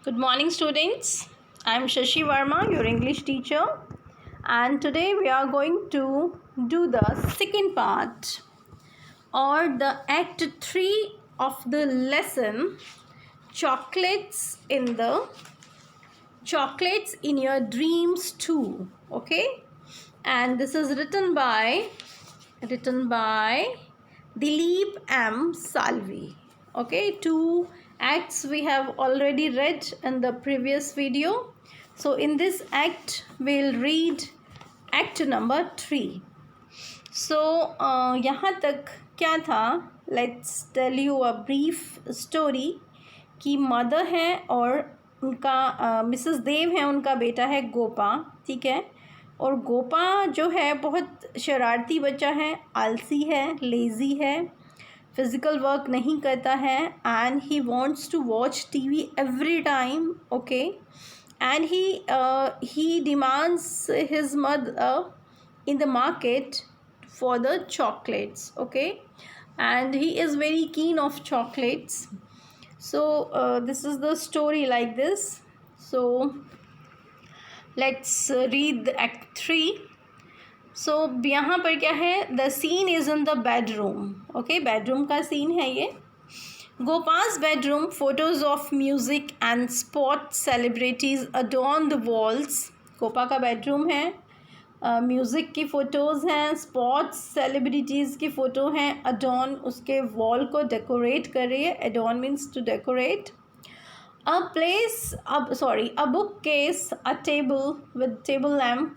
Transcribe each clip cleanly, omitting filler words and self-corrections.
Good morning, students. I am Shashi Verma, your English teacher, and today we are going to do the second part or the act 3 of the lesson chocolates in your dreams too. Okay, and this is written by Dileep M. Salvi. Okay, 2 acts we have already read in the previous video. So in this act we'll read act number 3. So यहाँ तक क्या था, let's tell you a brief story कि mother है और उनका Mrs देव है, उनका बेटा है गोपा. ठीक है, और गोपा जो है बहुत शरारती बच्चा है, आलसी है, लेज़ी है, फिज़िकल वर्क नहीं करता है, and he wants to watch TV every time. Okay, and he demands his mother in the market for the chocolates. Okay, and he is very keen of chocolates. So this is the story like this. So let's read the act 3. So यहाँ पर क्या है, the scene is in the bedroom. Okay, bedroom का scene है ये. Gopa's bedroom, photos of music and sports celebrities adorn the walls. Gopa का bedroom है, music की फ़ोटोज़ हैं, स्पोर्ट्स सेलिब्रिटीज़ की फ़ोटो हैं. अडॉन उसके वॉल को डेकोरेट कर रही है. Adorn means to decorate. A book case, a table with table lamp.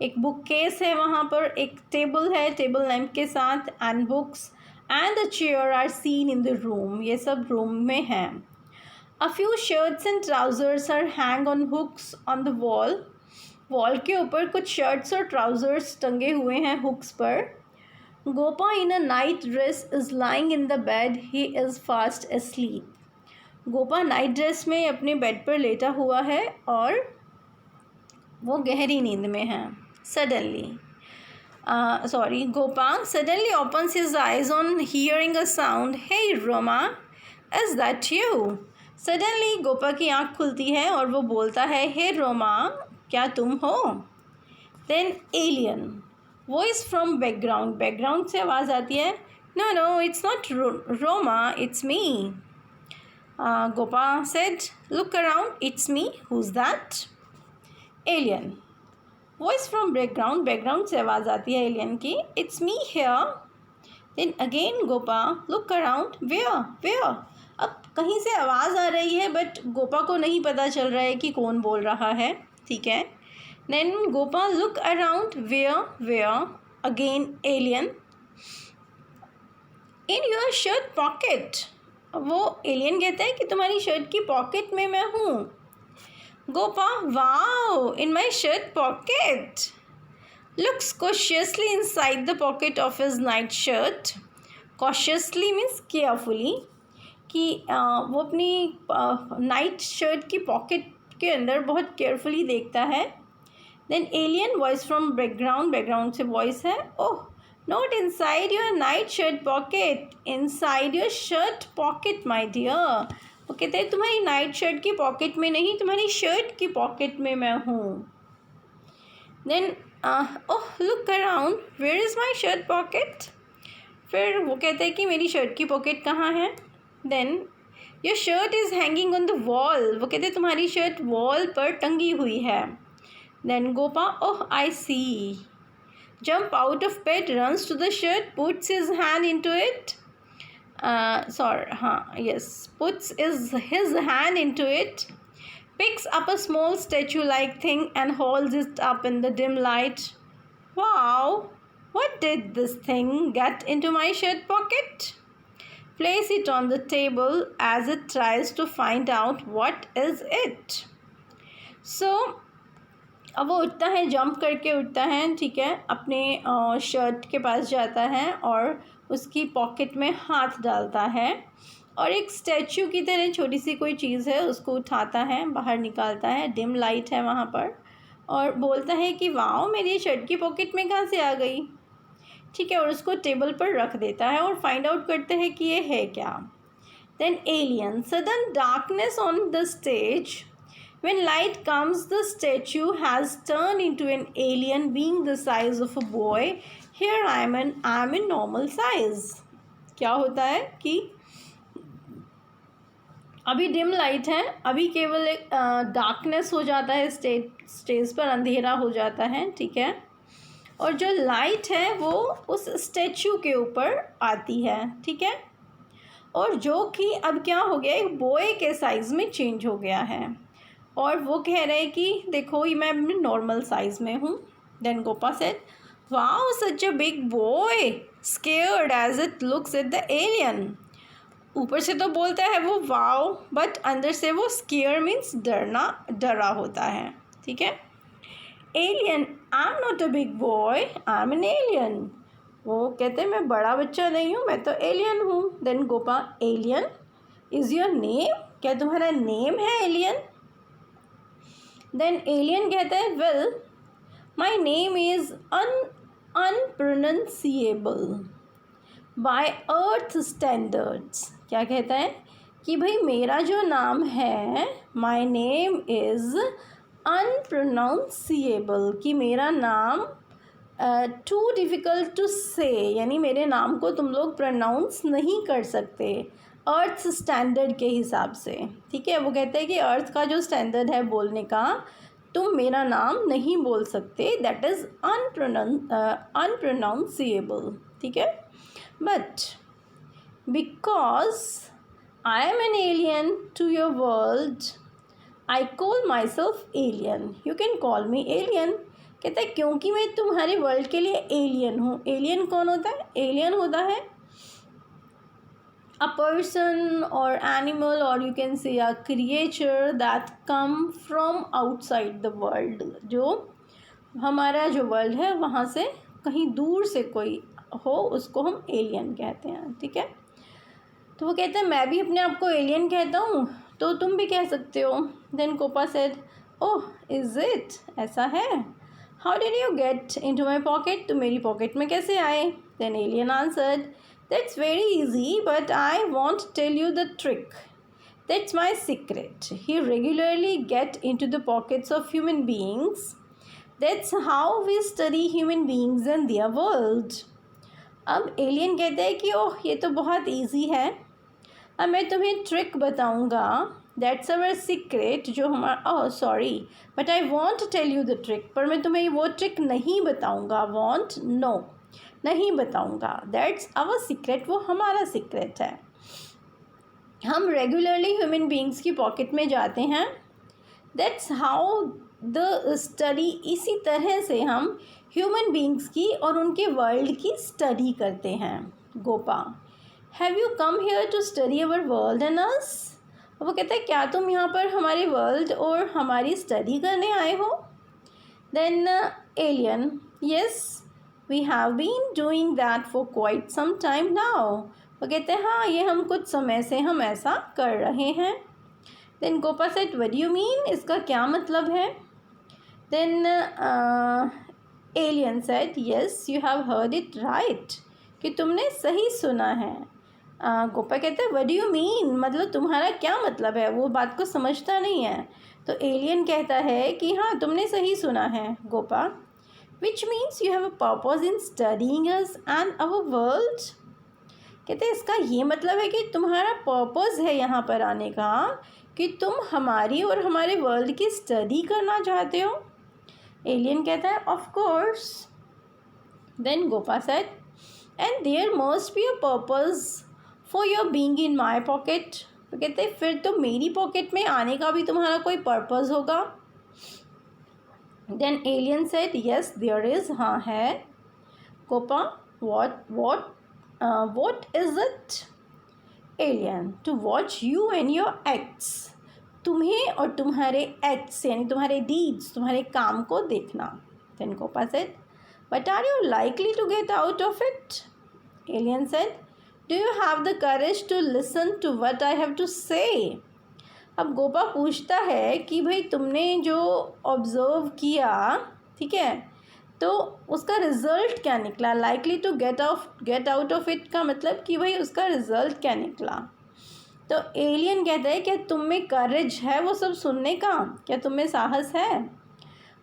एक बुक केस है, वहाँ पर एक टेबल है टेबल लैम्प के साथ, and books and the chair are seen in the room. ये सब रूम में हैं. A few shirts and trousers are hang on hooks on the wall. Wall के ऊपर कुछ शर्ट्स और ट्राउज़र्स टंगे हुए हैं हुक्स पर. Gopa in a night dress is lying in the bed. He is fast asleep. Gopa night dress में अपने बेड पर लेटा हुआ है और वो गहरी नींद में है. Gopa suddenly opens his eyes on hearing a sound. Hey Roma, is that you? Suddenly Gopa की आँख खुलती है और वो बोलता है, हे रोमा, क्या तुम हो? Then alien voice from background. Background से आवाज़ आती है, no it's not Roma, it's me. Gopa said, look around, it's me, who is that? Alien voice from background. Background से आवाज़ आती है एलियन की, it's me here. Then again Gopa, look around, where. अब कहीं से आवाज़ आ रही है बट गोपा को नहीं पता चल रहा है कि कौन बोल रहा है. ठीक है, then Gopa look around, where. Again alien, in your shirt pocket. वो एलियन कहता है कि तुम्हारी शर्ट की पॉकेट में मैं हूँ. Gopa, wow, in my shirt pocket. Looks cautiously inside the pocket of his night shirt. Cautiously means carefully, कि वो अपनी नाइट शर्ट की पॉकेट के अंदर बहुत केयरफुली देखता है. Then alien voice from background. Background से वॉइस है, oh, not inside your night shirt pocket, inside your shirt pocket my dear. वो कहते हैं तुम्हारी नाइट शर्ट की पॉकेट में नहीं, तुम्हारी शर्ट की पॉकेट में मैं हूँ. Then oh, look around, where is my shirt pocket. फिर वो कहते हैं कि मेरी शर्ट की पॉकेट कहाँ है. Then your shirt is hanging on the wall. वो कहते तुम्हारी शर्ट वॉल पर टंगी हुई है. Then Gopa, oh, I see. Jump out of bed, runs to the shirt, puts his hand into it. Puts his hand into it. Picks up a small statue like thing and holds it up in the dim light. Wow, what did this thing get into my shirt pocket? Place it on the table as it tries to find out what is it. So अब वो उठता है, jump करके उठता है. ठीक है, अपने शर्ट के पास जाता है और उसकी पॉकेट में हाथ डालता है और एक स्टैचू की तरह छोटी सी कोई चीज़ है उसको उठाता है, बाहर निकालता है. डिम लाइट है वहाँ पर, और बोलता है कि वाओ, मेरी शर्ट की पॉकेट में कहाँ से आ गई. ठीक है, और उसको टेबल पर रख देता है और फाइंड आउट करते हैं कि ये है क्या. Then alien, sudden darkness on the stage, When light comes, the statue has turned into an alien being the size of a boy. Here I am in normal size. क्या होता है कि अभी डिम लाइट है, अभी केवल एक darkness हो जाता है, स्टेज पर अंधेरा हो जाता है, ठीक है, और जो लाइट है वो उस स्टैचू के ऊपर आती है, ठीक है, और जो कि अब क्या हो गया, एक बॉय के साइज़ में चेंज हो गया है, और वो कह रहे हैं कि देखो ये मैं नॉर्मल साइज़ में हूँ. Then Gopa said, wow such a big boy, scared as it looks at the alien. ऊपर से तो बोलता है वो वाओ, बट अंदर से वो स्केयर मीन्स डरा होता है, ठीक है. Alien, I am not a big boy, I am an alien. वो कहते हैं मैं बड़ा बच्चा नहीं हूँ, मैं तो एलियन हूँ. Then Gopa, alien is your name, क्या तुम्हारा नेम है एलियन? देन एलियन कहता है, well my name is unpronounceable by earth standards. क्या कहता है कि भाई मेरा जो नाम है, माई नेम इज़ अनप्रोनाउंसिएबल, कि मेरा नाम टू डिफ़िकल्ट टू से, यानी मेरे नाम को तुम लोग प्रोनाउंस नहीं कर सकते अर्थ स्टैंडर्ड के हिसाब से, ठीक है. वो कहते हैं कि अर्थ का जो स्टैंडर्ड है बोलने का, तुम मेरा नाम नहीं बोल सकते, दैट इज़ अनप्रोनाउंसिएबल, ठीक है. But because I am an alien to your world, I call myself alien, you can call me alien. कहता है क्योंकि मैं तुम्हारे वर्ल्ड के लिए एलियन हूँ. एलियन कौन होता है? एलियन होता है a person or animal, or you can say a creature that come from outside the world. जो हमारा जो वर्ल्ड है वहाँ से कहीं दूर से कोई हो, उसको हम एलियन कहते हैं, ठीक है. तो वो कहते हैं मैं भी अपने आप को एलियन कहता हूँ, तो तुम भी कह सकते हो. Then Gopa said, oh is it, ऐसा है. How did you get into my pocket, तुम मेरी पॉकेट में कैसे आए? Then alien answered, that's very easy, but I won't tell you the trick. That's my secret. He regularly get into the pockets of human beings. That's how we study human beings and their world. अब alien कहते हैं कि ओह ये तो बहुत easy है, अब मैं तुम्हें ट्रिक बताऊंगा. दैट्स अवर सीक्रेट, जो हमारा, oh sorry, but I won't tell you the trick, पर मैं तुम्हें वो ट्रिक नहीं बताऊंगा. वॉन्ट, नो, नहीं बताऊंगा. दैट्स अवर सीक्रेट, वो हमारा सीक्रेट है. हम रेगुलरली ह्यूमन बीइंग्स की पॉकेट में जाते हैं. दैट्स हाउ द स्टडी, इसी तरह से हम ह्यूमन बीइंग्स की और उनके वर्ल्ड की स्टडी करते हैं. Gopa, have you come here to study our world and us. वो कहते हैं क्या तुम यहाँ पर हमारे वर्ल्ड और हमारी स्टडी करने आए हो? Then alien, yes we have been doing that for quite some time now. वो कहते हैं हाँ ये हम कुछ समय से हम ऐसा कर रहे हैं. Then Gopa said, what do you mean, इसका क्या मतलब है? Then alien said, yes you have heard it right, कि तुमने सही सुना है. गोपा कहते हैं व्हाट डू यू मीन, मतलब तुम्हारा क्या मतलब है? वो बात को समझता नहीं है. तो एलियन कहता है कि हाँ तुमने सही सुना है. Gopa, which means you have a purpose in studying us and our world. कहते हैं इसका ये मतलब है कि तुम्हारा पर्पस है यहाँ पर आने का, कि तुम हमारी और हमारे वर्ल्ड की स्टडी करना चाहते हो. एलियन कहता है of course. Then Gopa said, and there must be a purpose for your being in my pocket. तो कहते हैं फिर तो मेरी पॉकेट में आने का भी तुम्हारा कोई पर्पज़ होगा. Then alien said, yes there is, हाँ है. Gopa, what is it? Alien, to watch you and your acts, तुम्हें और तुम्हारे एक्ट्स यानी तुम्हारे डीड्स, तुम्हारे काम को देखना. Then Gopa said, but are you likely to get out of it. Alien said, do you have the courage to listen to what I have to say. अब गोपा पूछता है कि भाई तुमने जो ऑब्ज़र्व किया, ठीक है, तो उसका रिज़ल्ट क्या निकला. Likely to get out of it का मतलब कि भाई उसका रिज़ल्ट क्या निकला. तो एलियन कहता है क्या तुम में करेज है वो सब सुनने का, क्या तुम में साहस है?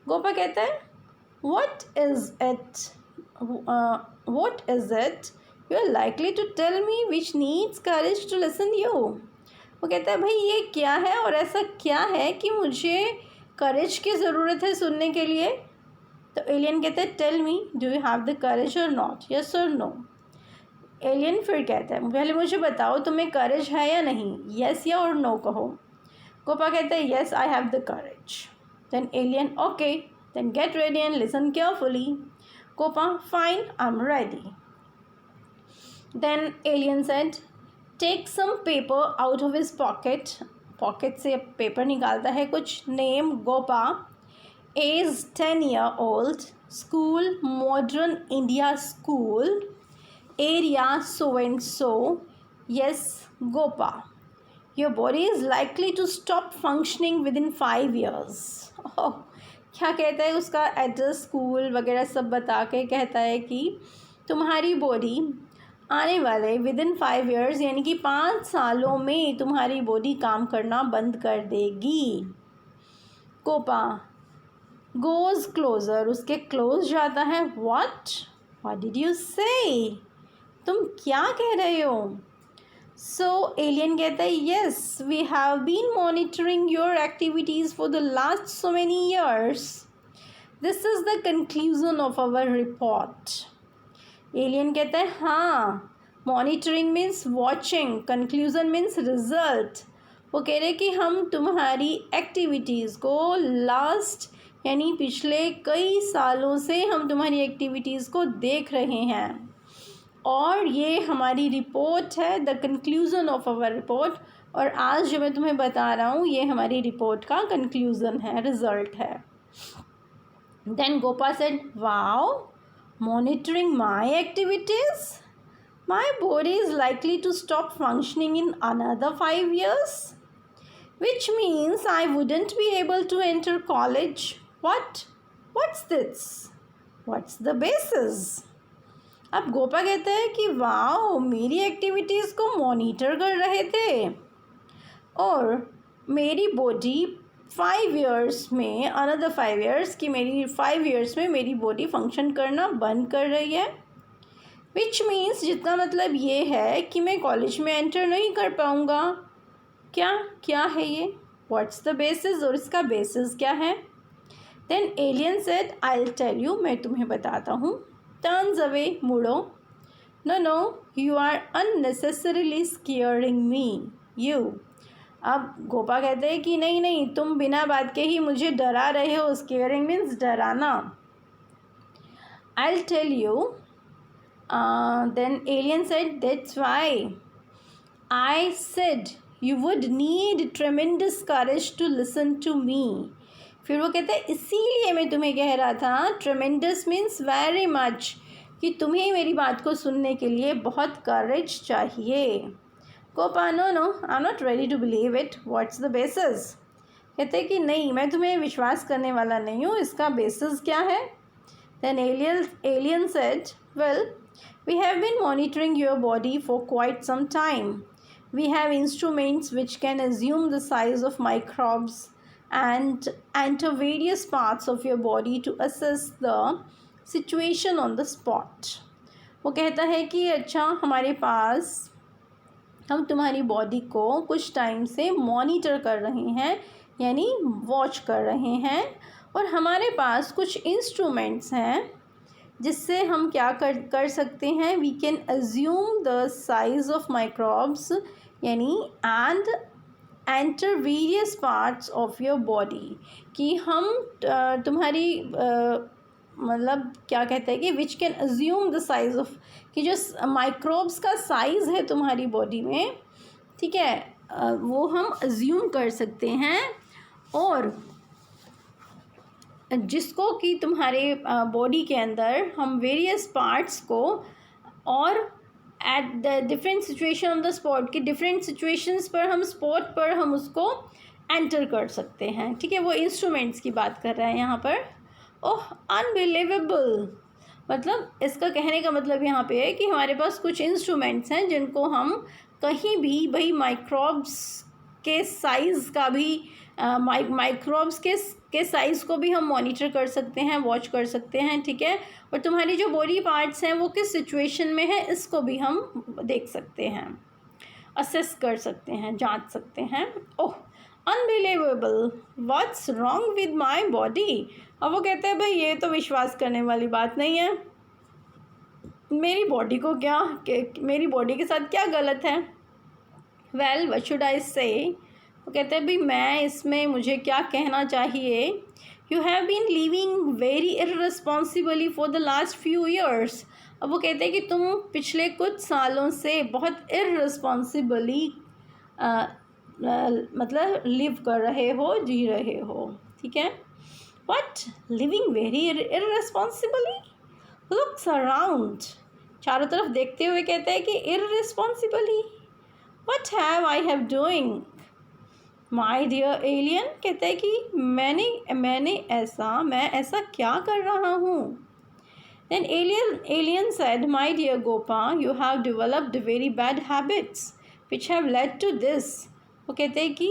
गोपा कहता है what is it you are likely to tell me which needs courage to listen you? वो कहता है भाई ये क्या है और ऐसा क्या है कि मुझे करेज की ज़रूरत है सुनने के लिए? तो एलियन कहता है tell me do you have the courage और नॉट, यस और नो? एलियन फिर कहता है पहले मुझे बताओ तुम्हें करेज है या नहीं, यस या और नो कहो। गोपा कहता है yes I have the courage. Then alien okay then get ready and listen carefully. Gopa fine I am ready. Then alien said take some paper out of his pocket, pocket से paper निकालता है कुछ। Name Gopa, age 10 year old, school modern India school, area so and so, yes Gopa, your body is likely to stop functioning within 5 years। ओह क्या कहता है उसका address school वगैरह सब बता के कहता है कि तुम्हारी बॉडी आने वाले विदिन 5 years यानी कि 5 सालों में तुम्हारी बॉडी काम करना बंद कर देगी। गोपा गोज क्लोजर, उसके क्लोज जाता है। व्हाट डिड यू से, तुम क्या कह रहे हो? सो एलियन कहता है yes we have been monitoring your activities for the last so many years, this is the conclusion of our report. Alien कहता है हाँ, monitoring means watching, conclusion means result. वो कह रहे कि हम तुम्हारी एक्टिविटीज़ को लास्ट यानी पिछले कई सालों से हम तुम्हारी एक्टिविटीज़ को देख रहे हैं और ये हमारी रिपोर्ट है, the conclusion of our report. और आज जो मैं तुम्हें बता रहा हूँ ये हमारी रिपोर्ट का कंक्लूज़न है, रिज़ल्ट है। Then Gopa said wow, monitoring my activities, my body is likely to stop functioning in another 5 years, which means I wouldn't be able to enter college. What's this? What's the basis? अब गोपा कहता है कि wow मेरी activities को monitor कर रहे थे और मेरी बॉडी 5 years में, अनदर 5 years की मेरी 5 years में मेरी बॉडी फंक्शन करना बंद कर रही है। विच मीन्स जितना मतलब ये है कि मैं कॉलेज में एंटर नहीं कर पाऊँगा। क्या है ये? व्हाट्स द बेसिस, और इसका बेसिस क्या है? Then alien said I will tell you, मैं तुम्हें बताता हूँ। टर्न्स अवे, मुड़ो। No you are unnecessarily scaring me you. अब गोपा कहते हैं कि नहीं तुम बिना बात के ही मुझे डरा रहे हो। स्केयरिंग मीन्स डराना। I will tell you. Then alien said that's why I said you would need tremendous courage to listen to me। फिर वो कहते हैं इसीलिए मैं तुम्हें कह रहा था, tremendous means very much, कि तुम्हें मेरी बात को सुनने के लिए बहुत करेज चाहिए। Gopa no I am not ready to believe it, what's the basis? कहते हैं कि नहीं मैं तुम्हें विश्वास करने वाला नहीं हूँ, इसका बेसिस क्या है? Then alien said well we have been monitoring your body for quite some time. We have instruments which can assume the size of microbes and enter various parts of your body to assess the situation on the spot। वो कहता है कि अच्छा हमारे पास, हम तुम्हारी body को कुछ टाइम से मॉनिटर कर रहे हैं यानी वॉच कर रहे हैं और हमारे पास कुछ इंस्ट्रूमेंट्स हैं जिससे हम क्या कर सकते हैं, we can assume the size of microbes यानी and enter various parts of your body, कि हम तुम्हारी मतलब क्या कहते हैं कि which can assume the size of, कि जो माइक्रोब्स का साइज़ है तुम्हारी बॉडी में, ठीक है, वो हम अज्यूम कर सकते हैं और जिसको कि तुम्हारे बॉडी के अंदर हम वेरियस पार्ट्स को और at the different situation on the spot, कि डिफरेंट सिचुएशंस पर हम स्पॉट पर हम उसको एंटर कर सकते हैं। ठीक है, वो इंस्ट्रूमेंट्स की बात कर रहा है यहाँ पर। ओह अनबिलीवेबल, मतलब इसका कहने का मतलब यहाँ पे है कि हमारे पास कुछ इंस्ट्रूमेंट्स हैं जिनको हम कहीं भी भाई माइक्रोब्स के साइज़ का भी माइक्रोब्स के साइज़ को भी हम मॉनिटर कर सकते हैं, वॉच कर सकते हैं, ठीक है। और तुम्हारी जो बॉडी पार्ट्स हैं वो किस सिचुएशन में है इसको भी हम देख सकते हैं, असेस कर सकते हैं, जांच सकते हैं। Oh unbelievable, what's wrong with my body. अब वो कहते हैं भाई ये तो विश्वास करने वाली बात नहीं है, मेरी बॉडी को क्या, मेरी बॉडी के साथ क्या गलत है। वेल व्हाट शुड आई से। वो कहते हैं भाई मैं इसमें मुझे क्या कहना चाहिए। You have been living very irresponsibly for the last few years. अब वो कहते हैं कि तुम पिछले कुछ सालों से बहुत इररिस्पॉन्सिबली मतलब लिव कर रहे हो, जी रहे हो, ठीक है। But living very irresponsibly, looks around, चारों तरफ देखते हुए कहते हैं कि irresponsibly, what have I have doing my dear alien. कहते हैं कि मैं ऐसा क्या कर रहा हूँ। Then alien said, my dear Gopa, you have developed very bad habits which have led to this. वो कहते हैं कि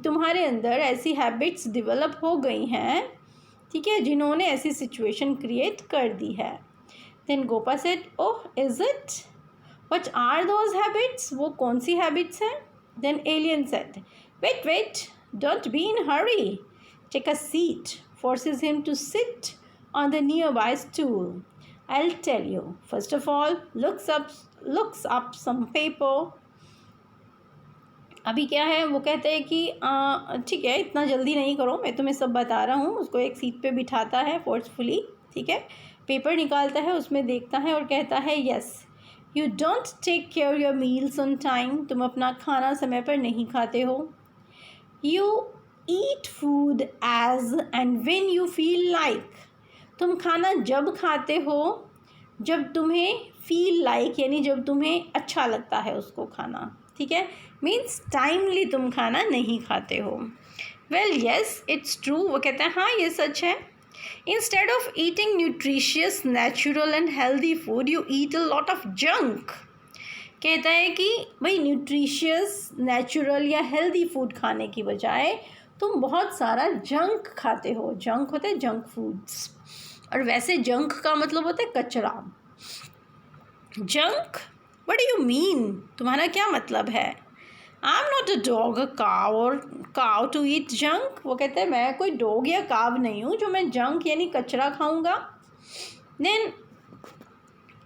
तुम्हारे अंदर ऐसी हैबिट्स डेवलप हो गई हैं, ठीक है, जिन्होंने ऐसी सिचुएशन क्रिएट कर दी है। Then Gopa said, oh is it, what are those habits, वो कौन सी हैबिट्स हैं। Then alien said, wait, don't be in hurry, take a seat, forces him to sit on the nearby stool. I'll tell you. First of all, looks up some paper. अभी क्या है, वो कहते हैं कि ठीक है इतना जल्दी नहीं करो, मैं तुम्हें सब बता रहा हूँ। उसको एक सीट पे बिठाता है फोर्सफुली, ठीक है, पेपर निकालता है, उसमें देखता है और कहता है, yes you don't take care your meals on time, तुम अपना खाना समय पर नहीं खाते हो। You eat food as and when you feel like, तुम खाना जब खाते हो जब तुम्हें feel like, यानी जब तुम्हें अच्छा लगता है उसको खाना, ठीक है, मीन्स टाइमली तुम खाना नहीं खाते हो। वेल येस इट्स ट्रू, वो कहते हैं हाँ ये सच है। Instead of eating nutritious natural and healthy food you eat a lot of junk. कहता है कि भाई न्यूट्रिशियस नेचुरल या हेल्दी फूड खाने की बजाय तुम बहुत सारा जंक खाते हो। जंक होते हैं जंक फूड्स, और वैसे जंक का मतलब होता है कचरा। Junk, what do you mean, तुम्हारा क्या मतलब है। I am not a dog a cow और काव टू ईट जंक। वो कहते हैं मैं कोई डॉग या काव नहीं हूँ जो मैं जंक यानी कचरा खाऊंगा। Then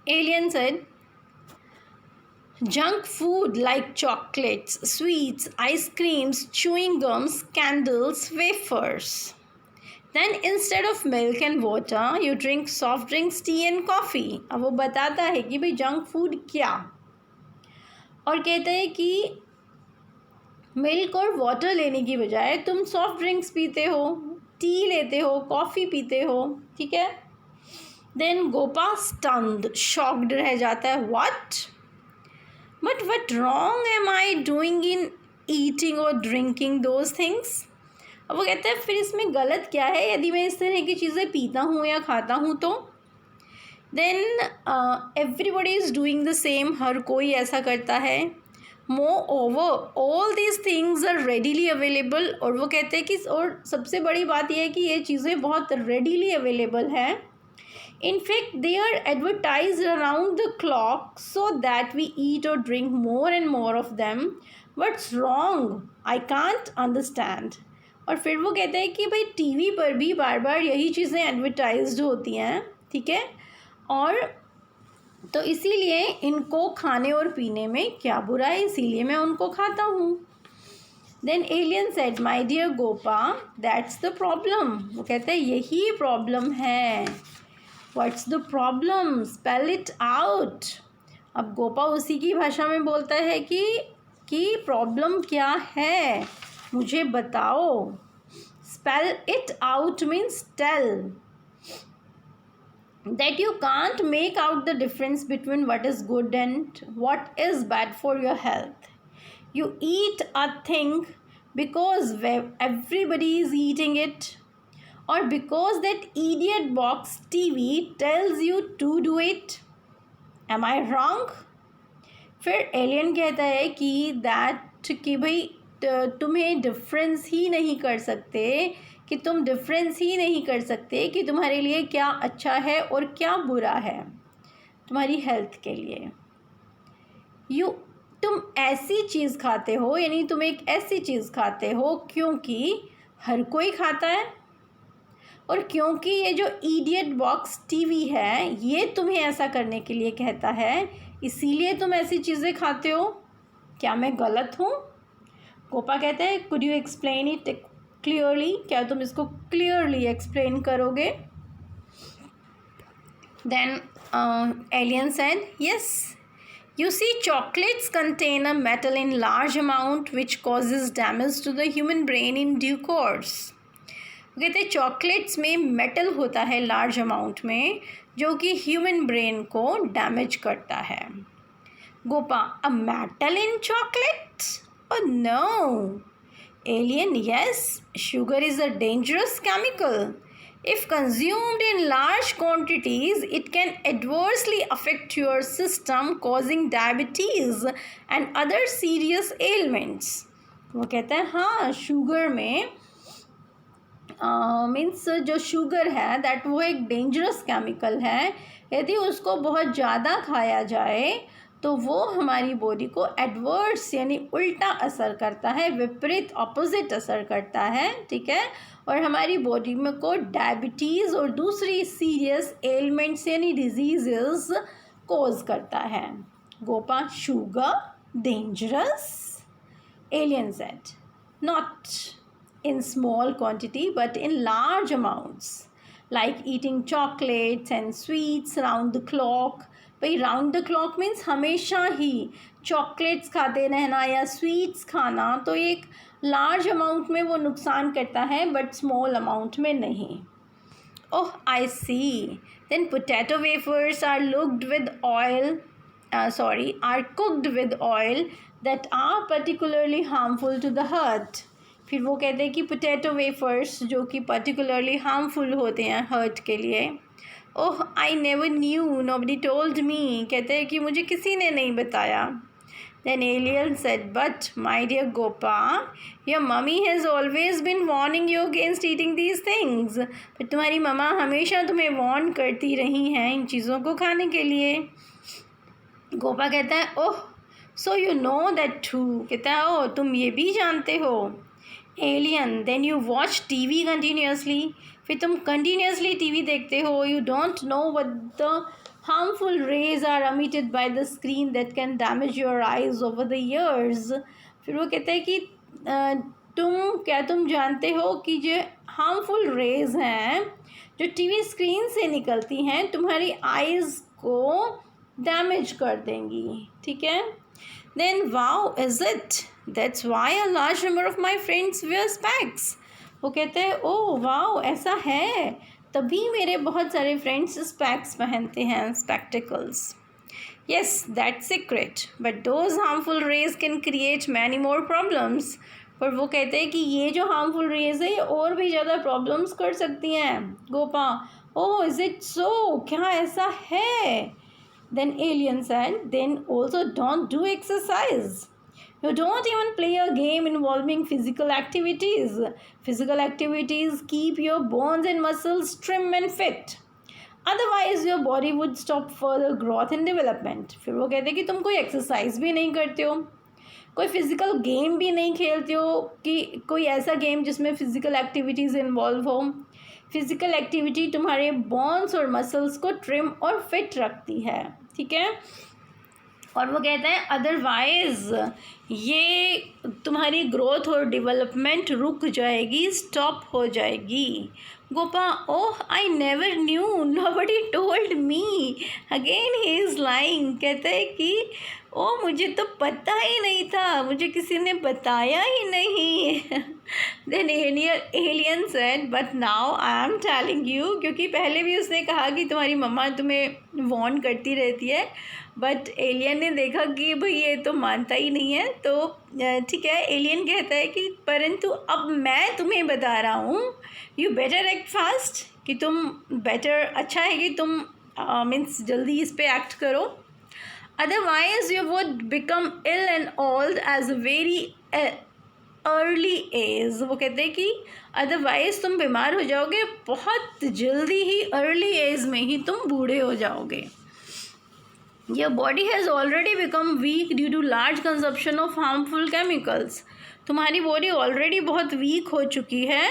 alien said, junk food like chocolates, sweets, ice creams, chewing gums, candles, wafers. Then instead of milk and water, you drink soft drinks, tea and coffee. अब वो बताता है कि भाई जंक फूड क्या, और कहते हैं कि मिल्क और वाटर लेने की बजाय तुम सॉफ्ट ड्रिंक्स पीते हो, टी लेते हो, कॉफ़ी पीते हो, ठीक है। देन गोपा स्टन्ड, शॉक्ड रह जाता है, what, but what wrong am I doing in eating or drinking those things? अब वो कहते हैं फिर इसमें गलत क्या है यदि मैं इस तरह की चीज़ें पीता हूँ या खाता हूँ तो। Then everybody is doing the same, हर कोई ऐसा करता है। More all these things are readily available, और वो कहते हैं कि और सबसे बड़ी बात यह है कि ये चीज़ें बहुत रेडीली अवेलेबल हैं। In fact, they are advertised around the clock so that we eat or drink more and more of them. What's wrong? I can't understand. और फिर वो कहते हैं कि भाई टीवी पर भी बार बार यही चीज़ें एडवर्टाइज्ड होती हैं, ठीक है, और तो इसीलिए इनको खाने और पीने में क्या बुरा है, इसीलिए मैं उनको खाता हूँ। Then alien said, my dear Gopa, that's the problem. वो कहते हैं यही प्रॉब्लम है। What's the problem? Spell it out. अब गोपा उसी की भाषा में बोलता है कि प्रॉब्लम क्या है, मुझे बताओ। Spell it out means tell. That you can't make out the difference between what is good and what is bad for your health. You eat a thing because everybody is eating it, or because that idiot box TV tells you to do it. Am I wrong? फिर alien कहता है कि भाई तुम्हें difference ही नहीं कर सकते, कि तुम डिफरेंस ही नहीं कर सकते कि तुम्हारे लिए क्या अच्छा है और क्या बुरा है तुम्हारी हेल्थ के लिए। तुम ऐसी चीज़ खाते हो, यानी तुम एक ऐसी चीज़ खाते हो क्योंकि हर कोई खाता है, और क्योंकि ये जो इडियट बॉक्स टीवी है ये तुम्हें ऐसा करने के लिए कहता है, इसीलिए तुम ऐसी चीज़ें खाते हो। क्या मैं गलत हूँ? गोपा कहता है could you explain it clearly, क्या तुम इसको क्लियरली एक्सप्लेन करोगे? Then alien said yes, you see chocolates contain a metal in large amount which causes damage to the human brain in due course। कहते हैं चॉकलेट्स में metal होता है large amount में जो कि ह्यूमन ब्रेन को डैमेज करता है। Gopa a metal in chocolates? Oh no. Alien yes, sugar is a dangerous chemical. If consumed in large quantities, it can adversely affect your system, causing diabetes and other serious ailments। वो कहता है हाँ, sugar में means जो sugar है that वो एक dangerous chemical है, यदि उसको बहुत ज़्यादा खाया जाए तो वो हमारी बॉडी को एडवर्स यानी उल्टा असर करता है, विपरीत ऑपोजिट असर करता है, ठीक है, और हमारी बॉडी में को डायबिटीज़ और दूसरी सीरियस एलिमेंट्स यानी डिजीज़ कोज करता है। Gopa sugar dangerous? Alien said not in small quantity but in large amounts, like eating chocolates and sweets round the clock। भाई राउंड द क्लॉक मीन्स हमेशा ही चॉकलेट्स खाते रहना या स्वीट्स खाना, तो एक लार्ज अमाउंट में वो नुकसान करता है बट स्मॉल अमाउंट में नहीं। Oh I see. Then potato wafers are looked with oil are cooked with oil that are particularly harmful to the heart. फिर वो कहते हैं कि पोटैटो वेफर्स जो कि पर्टिकुलरली हार्मफुल होते हैं हार्ट के लिए। Oh I never knew, nobody told me. कहते हैं कि मुझे किसी ने नहीं बताया। Then alien said but my dear Gopa, your mummy has always been warning you against eating these things. फिर तुम्हारी मम्मा हमेशा तुम्हें वार्न करती रही हैं इन चीज़ों को खाने के लिए। गोपा कहता है oh so you know that too. कहता है ओह तुम ये भी जानते हो। Alien then you watch TV continuously. फिर तुम कंटिन्यूसली टीवी देखते हो। You don't know what the harmful rays are emitted by the screen that can damage your eyes over the years. फिर वो कहते हैं कि तुम जानते हो कि जो हार्मफुल रेज हैं जो टीवी स्क्रीन से निकलती हैं तुम्हारी आइज़ को डैमेज कर देंगी, ठीक है। Then wow is it, that's why a large number of my friends were specs. वो कहते हैं ओह वाओ ऐसा है, तभी मेरे बहुत सारे फ्रेंड्स स्पेक्स पहनते हैं, spectacles. Yes that's secret but those harmful rays can create many more problems. पर वो कहते हैं कि ये जो हार्मफुल रेज है ये और भी ज़्यादा प्रॉब्लम्स कर सकती हैं। गोपा ओह इज़ इट सो, क्या ऐसा है? Then alien said, then also don't do exercise. You don't even play a game involving physical activities. Physical activities keep your bones and muscles trim and fit. Otherwise your body would stop further growth and development. फिर वो कहते हैं कि तुम कोई exercise भी नहीं करते हो, कोई फिज़िकल गेम भी नहीं खेलते हो, कि कोई ऐसा गेम जिसमें फ़िज़िकल एक्टिविटीज़ इन्वॉल्व हो। फिज़िकल एक्टिविटी तुम्हारे बोन्स और मसल्स को ट्रिम और फिट रखती है, ठीक है। और वो कहते हैं अदरवाइज़ ये तुम्हारी ग्रोथ और डेवलपमेंट रुक जाएगी, स्टॉप हो जाएगी। Gopa oh I never knew, nobody told me. Again he is lying. कहते हैं कि ओ मुझे तो पता ही नहीं था, मुझे किसी ने बताया ही नहीं। Then alien said but now I am telling you, क्योंकि पहले भी उसने कहा कि तुम्हारी मम्मा तुम्हें वार्न करती रहती है, बट एलियन ने देखा कि भाई ये तो मानता ही नहीं है, तो ठीक है। एलियन कहता है कि परंतु अब मैं तुम्हें बता रहा हूँ, यू बेटर एक्ट फास्ट, कि तुम बेटर अच्छा है कि तुम मीन्स जल्दी इस पे एक्ट करो। Otherwise you would become ill and old as a very early age. वो कहते हैं कि अदरवाइज़ तुम बीमार हो जाओगे बहुत जल्दी ही, अर्ली एज में ही तुम बूढ़े हो जाओगे. Your body has already become weak due to large consumption of harmful chemicals. तुम्हारी बॉडी ऑलरेडी बहुत वीक हो चुकी है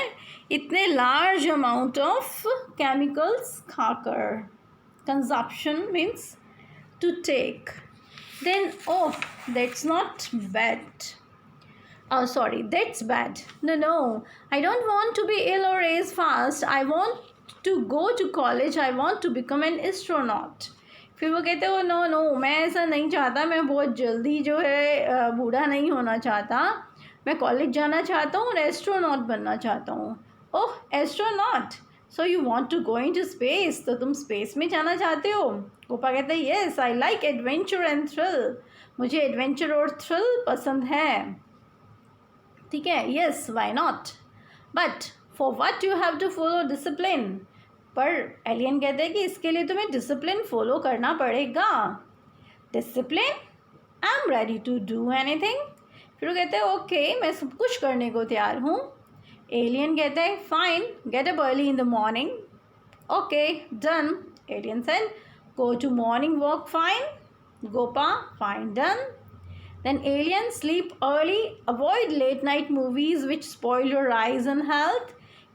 इतने लार्ज अमाउंट ऑफ केमिकल्स खाकर. Consumption means to take. Then oh that's not bad. Oh, sorry, that's bad. No, I don't want to be ill or age fast. I want to go to college. I want to become an astronaut. फिर वो कहते हो no मैं ऐसा नहीं चाहता, मैं बहुत जल्दी जो है बूढ़ा नहीं होना चाहता, मैं कॉलेज जाना चाहता हूँ और एस्ट्रोनॉट बनना चाहता हूँ. Oh astronaut, so you want to go into space, तो तुम स्पेस में जाना चाहते हो. गोपा कहते हैं yes I like adventure and thrill. मुझे एडवेंचर और थ्रिल पसंद है. ठीक है, yes why not, but for what you have to follow discipline. पर एलियन कहते हैं कि इसके लिए तुम्हें डिसिप्लिन फॉलो करना पड़ेगा. Discipline, I am ready to do anything. फिर वो कहते हैं ओके मैं सब कुछ करने को तैयार हूँ. एलियन कहते हैं fine, get up early in the morning. Okay done. Alien said go to morning walk. Fine. Gopa fine done. Then aliens sleep early, avoid late night movies which spoil your eyes and health.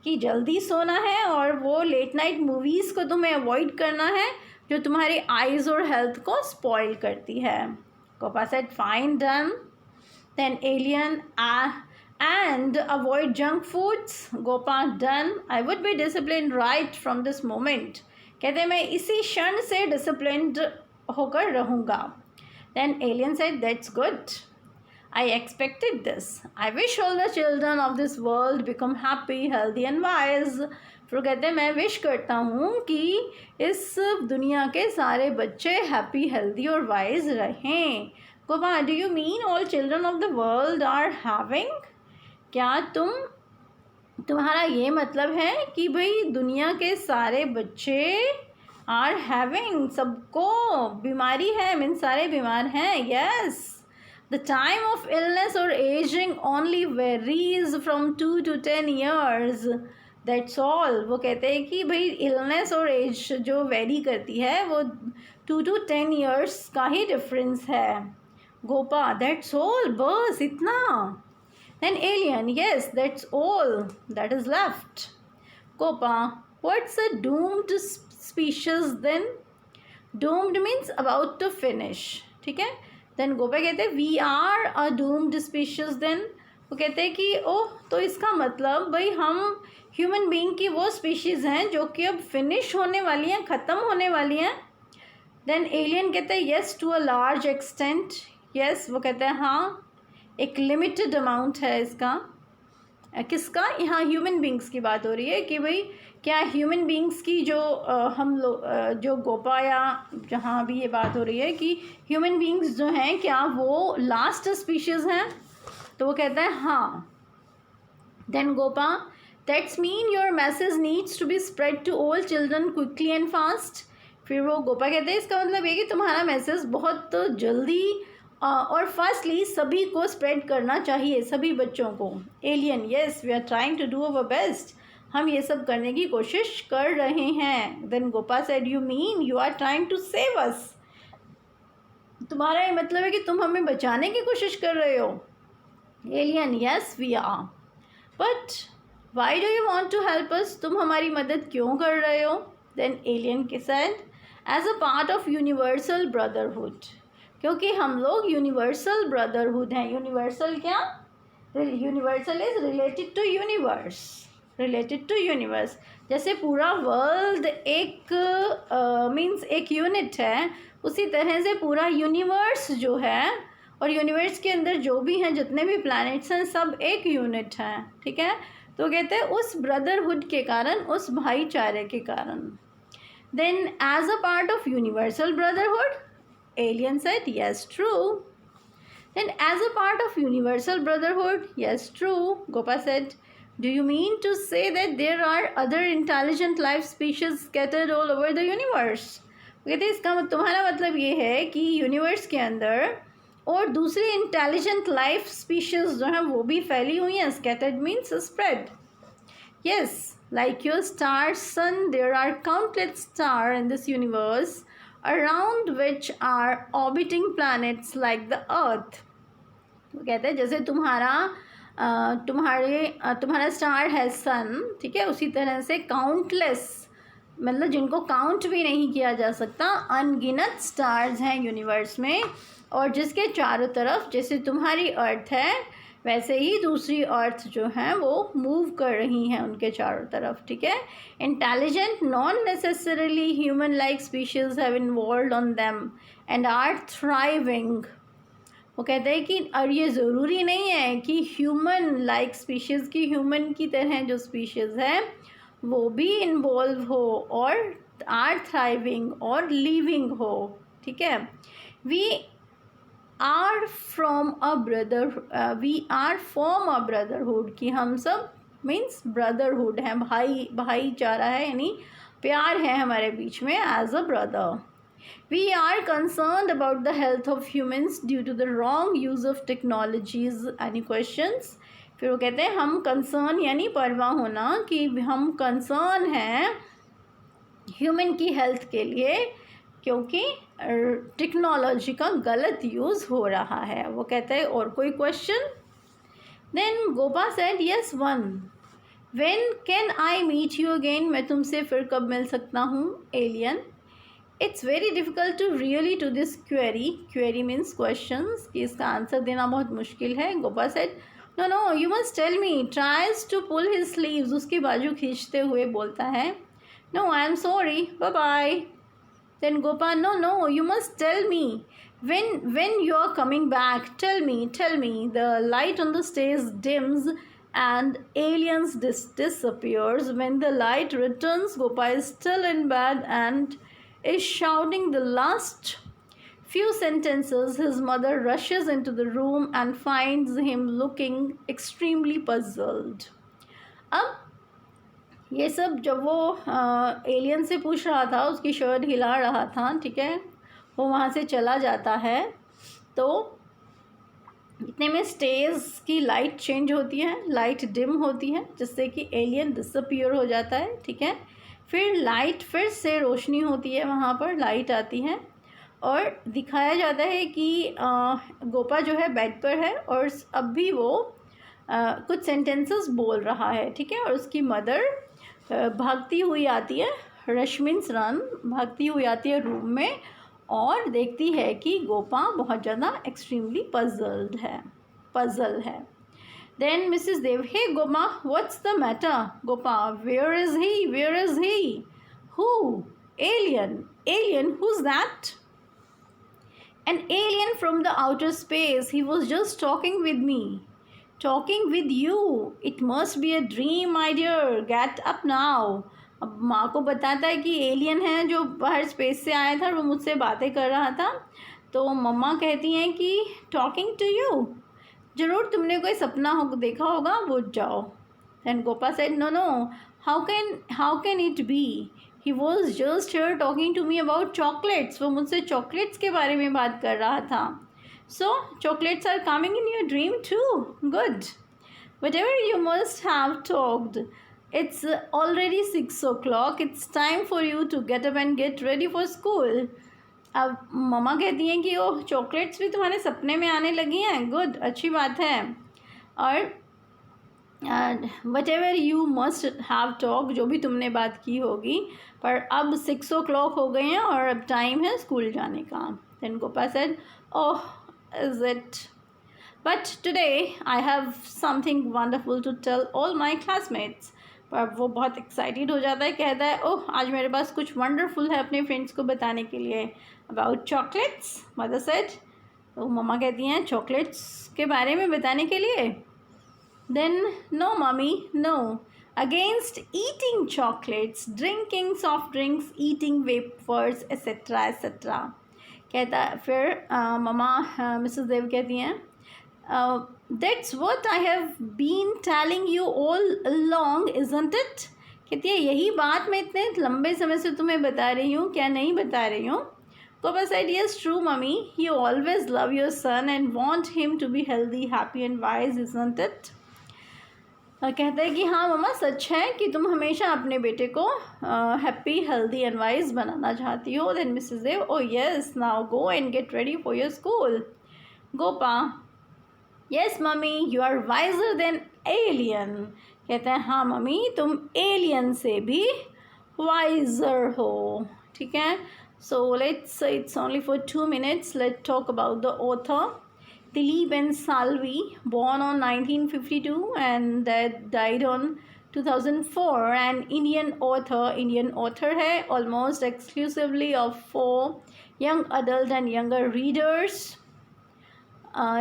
कि जल्दी सोना है और वो late night movies को तुम्हें avoid करना है जो तुम्हारी आइज़ और हेल्थ को स्पॉइल करती है. Gopa said fine done. Then alien and avoid junk foods. Gopa done. I would be discipline right from this moment. कहते हैं मैं इसी क्षण से डिसिप्लिन्ड होकर रहूँगा. Then alien said, that's good. I expected this. I wish all the children of this world become happy, healthy and wise. फिर कहते हैं मैं विश करता हूँ कि इस दुनिया के सारे बच्चे हैप्पी, हेल्दी और वाइज रहें. Gopa do you mean all children of the world are having. क्या तुम्हारा ये मतलब है कि भाई दुनिया के सारे बच्चे आर हैविंग, सबको बीमारी है, मीन सारे बीमार हैं. Yes. The time of illness और ageing only varies from 2 to 10 years. That's all. वो कहते हैं कि भाई इलनेस और एज जो वेरी करती है वो 2 to 10 years का ही डिफरेंस है. गोपा दैट्स ऑल, बस इतना. Then alien yes that's all that is left. Gopa what's a doomed species then. doomed means about to finish. ठीक है. then गोपा कहते हैं we are a doomed species then. वो कहते हैं कि ओह तो इसका मतलब भाई हम ह्यूमन बीइंग की वो स्पीशीज़ हैं जो कि अब फिनिश होने वाली हैं, ख़त्म होने वाली हैं. then एलियन कहते हैं yes to a large extent. Yes. वो कहते हैं हाँ एक लिमिटेड अमाउंट है इसका. किसका? यहाँ ह्यूमन बींग्स की बात हो रही है कि भाई क्या ह्यूमन बींग्स की जो हम लोग जो गोपा या जहाँ भी ये बात हो रही है कि ह्यूमन बींग्स जो हैं क्या वो लास्ट स्पीशीज़ हैं. तो वो कहता है हाँ. Then Gopa that's mean your message needs to be spread to all children quickly and fast. फिर वो गोपा कहते हैं इसका मतलब ये कि तुम्हारा मैसेज बहुत जल्दी और फर्स्टली सभी को स्प्रेड करना चाहिए, सभी बच्चों को. Alien yes we are trying to do our best. हम ये सब करने की कोशिश कर रहे हैं. Then Gopa said you mean you are trying to save us. तुम्हारा ये मतलब है कि तुम हमें बचाने की कोशिश कर रहे हो. Alien yes we are. But why do you want to help us. तुम हमारी मदद क्यों कर रहे हो. देन एलियन के said as a part of universal brotherhood. क्योंकि हम लोग यूनिवर्सल ब्रदरहुड हैं. यूनिवर्सल क्या? Universal is related to universe. Related to universe. जैसे पूरा वर्ल्ड एक मीन्स एक यूनिट है, उसी तरह से पूरा यूनिवर्स जो है और यूनिवर्स के अंदर जो भी हैं जितने भी प्लैनेट्स हैं सब एक यूनिट हैं. ठीक है. तो कहते हैं उस ब्रदरहुड के कारण, उस भाईचारे के कारण. Then as a part of universal brotherhood. Alien said, yes, true. Then as a part of universal brotherhood, yes, true. Gopa said, do you mean to say that there are other intelligent life species scattered all over the universe? कहते हैं इसका तुम्हारा मतलब ये है कि universe के अंदर और दूसरी इंटेलिजेंट लाइफ स्पीशीज जो हैं वो भी फैली हुई हैं. Scattered means spread. Yes, like your star sun, there are countless stars in this universe around which are orbiting planets like the earth. वो कहते हैं जैसे तुम्हारा स्टार है सन, ठीक है, उसी तरह से काउंटलेस, मतलब जिनको काउंट भी नहीं किया जा सकता, अनगिनत स्टार्स हैं यूनिवर्स में, और जिसके चारों तरफ जैसे तुम्हारी अर्थ है वैसे ही दूसरी अर्थ जो हैं वो मूव कर रही हैं उनके चारों तरफ. ठीक है. Intelligent non necessarily human like species have involved on them and are thriving. वो कहते हैं कि और ये ज़रूरी नहीं है कि ह्यूमन लाइक स्पीशीज़ की, ह्यूमन की तरह जो स्पीशीज़ है वो भी इन्वॉल्व हो और आर थ्राइविंग और लिविंग हो. ठीक है. We are from a brotherhood, कि हम सब मीन्स ब्रदरहुड हैं, भाईचारा है, यानी प्यार है हमारे बीच में as a brother. We are concerned about the health of humans due to the wrong use of technologies. Any questions? फिर वो कहते हैं हम कंसर्न यानी परवाह होना, कि हम कंसर्न हैं ह्यूमन की हेल्थ के लिए क्योंकि टेक्नोलॉजी का गलत यूज़ हो रहा है. वो कहते हैं और कोई question? Then Gopa said yes one. When can I meet you again, मैं तुमसे फिर कब मिल सकता हूँ? Alien. It's very difficult to really to this query. Query means questions. कि इसका आंसर देना बहुत मुश्किल है. Gopa said, no, you must tell me. Tries to pull his sleeves. उसकी बाजू खींचते हुए बोलता है, no, I am sorry. Bye bye. Then Gopa, no, you must tell me. When you are coming back, tell me. The light on the stage dims and aliens disappears. When the light returns, Gopa is still in bed and is shouting the last few sentences. His mother rushes into the room and finds him looking extremely puzzled. अब ये सब जब वो alien से पूछ रहा था, उसकी शर्ट हिला रहा था, ठीक है, वो वहाँ से चला जाता है, तो इतने में स्टेज की लाइट चेंज होती है, लाइट डिम होती है, जिससे कि एलियन डिसअपीयर हो जाता है. ठीक है. फिर लाइट फिर से रोशनी होती है, वहाँ पर लाइट आती है और दिखाया जाता है कि गोपा जो है बेड पर है और अब भी वो कुछ सेंटेंसेस बोल रहा है. ठीक है. और उसकी मदर भागती हुई आती है, रश मीन्स रन, भागती हुई आती है रूम में और देखती है कि गोपा बहुत ज़्यादा एक्सट्रीमली पजल है. Then Mrs. Dev, hey Goma, what's the matter? Gopa, where is he? Who? Alien, who's that? An alien from the outer space. He was just talking with me. Talking with you. It must be a dream, my dear. Get up now. अब माँ को बताता है कि alien है जो बाहर space से आया था और वो मुझसे बातें कर रहा था. तो मम्मा कहती हैं कि टॉकिंग टू यू, ज़रूर तुमने कोई सपना देखा होगा, बुझ जाओ. Then Gopa said, no, how can it be? He was just here talking to me about chocolates. वो मुझसे चॉकलेट्स के बारे में बात कर रहा था. So chocolates are coming in your dream too. Good. Whatever you must have talked. It's already 6 o'clock. It's time for you to get up and get ready for school. अब मम्मा कहती हैं कि ओह चॉकलेट्स भी तुम्हारे सपने में आने लगी हैं. गुड, अच्छी बात है. और what ever you must have talk, जो भी तुमने बात की होगी, पर अब 6 o'clock हो गए हैं और अब टाइम है स्कूल जाने का. Then Gopa said, oh is it, but today I have something wonderful to tell all my classmates. पर वो बहुत एक्साइटेड हो जाता है, कहता है ओह आज मेरे पास कुछ वंडरफुल है अपने फ्रेंड्स को बताने के लिए. About chocolates, mother said. तो मम्मा कहती हैं चॉकलेट्स के बारे में बताने के लिए. Then no mummy, no, against eating chocolates, drinking soft drinks, eating wafers etcetera etcetera. कहता है फिर मम्मा मिसेस देव कहती हैं that's what I have been telling you all along, isn't it? कहती है यही बात मैं इतने लंबे समय से तुम्हें बता रही हूँ, क्या नहीं बता रही हूँ? Gopa said, yes, true, mummy. You always love your son and want him to be healthy, happy and wise, isn't it? कहता है कि हाँ मम्मा, सच है कि तुम हमेशा अपने बेटे को हैप्पी, हेल्दी एंड वाइज बनाना चाहती हो. Then Mrs. Dev, oh yes, now go and get ready for your school. Gopa, yes mummy, you are wiser than alien. कहते हैं हाँ मम्मी, तुम एलियन से भी वाइजर हो. ठीक है. So it's only for 2 minutes. Let's talk about the author. Dilip N. Salvi, born on 1952 and that died on 2004. An Indian author है, almost exclusively of for young adult and younger readers.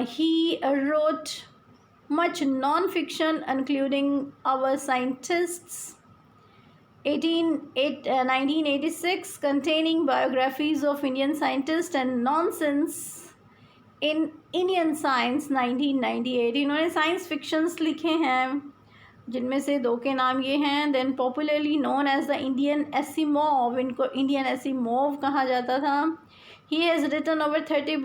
He wrote much non-fiction including Our Scientists, 1986, containing biographies of Indian scientists, and Nonsense in Indian Science, 1998. इन्होंने science fictions लिखे हैं, जिनमें से 2 के नाम ये हैं. Then popularly known as the Indian Asimov, इनको इंडियन एसिमोव कहा जाता था. He has written over 30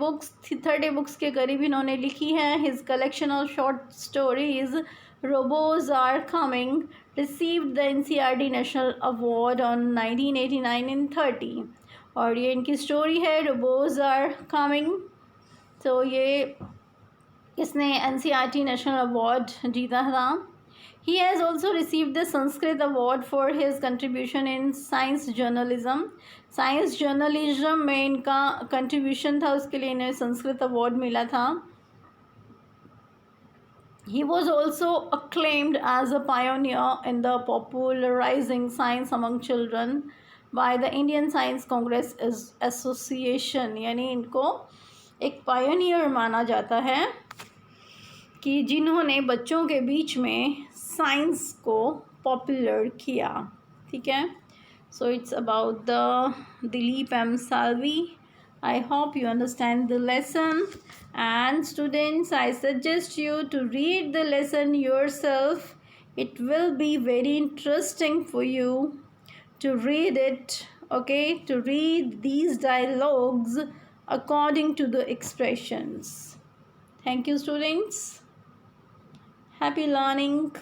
books के करीब इन्होंने लिखी हैं. His collection of short stories robots are coming received the NCERT National Award on 1989 in 30. और ये इनकी स्टोरी है रोबोज आर कमिंग. तो ये इसने NCERT नेशनल अवार्ड जीता था. He has also received the Sanskrit Award for his contribution in science journalism. Science journalism में इनका कंट्रीब्यूशन था, उसके लिए इन्हें संस्कृत अवार्ड मिला था. He was also acclaimed as a pioneer in the popularizing science among children by the Indian Science Congress Association. यानी इनको एक पायोनियर माना जाता है कि जिन्होंने बच्चों के बीच में साइंस को पॉपुलर किया. ठीक है. So it's about the Dilip M. Salvi. I hope you understand the lesson. And students, I suggest you to read the lesson yourself. It will be very interesting for you to read it, okay? To read these dialogues according to the expressions. Thank you, students. Happy learning.